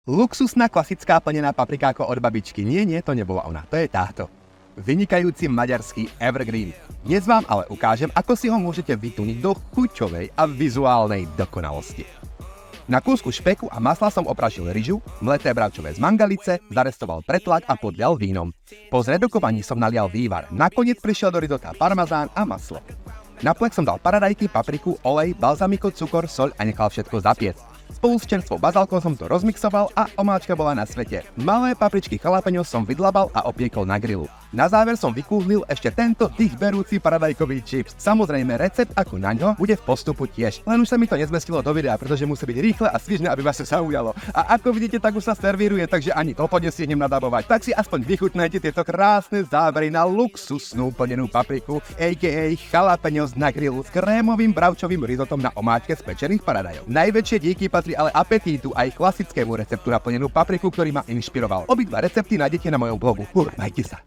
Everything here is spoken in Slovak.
Luxusná klasická plnená paprikáko od babičky. Nie, to nebola ona, to je táto. Vynikajúci maďarský evergreen. Dnes vám ale ukážem, ako si ho môžete vytuniť do chuťovej a vizuálnej dokonalosti. Na kúsku špeku a masla som opražil ryžu, mleté bravčové z mangalice, zarestoval pretlak a podlial vínom. Po zredukovaní som nalial vývar, nakoniec prišiel do risota parmazán a maslo. Na plech som dal paradajky, papriku, olej, balzamiko, cukor, soľ a nechal všetko zapiecť. Spolu s čerstvou bazálkou som to rozmixoval a omáčka bola na svete. Malé papričky jalapeňo som vydlabal a opiekol na grilu. Na záver som vykúhlil ešte tento dýchberúci paradajkový čips. Samozrejme, recept ako naňho bude v postupu tiež. Len už sa mi to nezmestilo do videa, pretože musí byť rýchle a svižné, aby vás to zaujalo. A ako vidíte, tak už sa servíruje, takže ani to nestihnem nadabovať. Tak si aspoň vychutnajte tieto krásne zábery na luxusnú plnenú papriku, a.k.a. jalapeňos na grilu s krémovým bravčovým rizotom na omáčke z pečených paradajov. Najväčšie díky patrí ale apetítu aj klasickému receptu na plnenú papriku, ktorý ma inšpiroval. Obidva recepty nájdete na mojom blogu. Majte sa.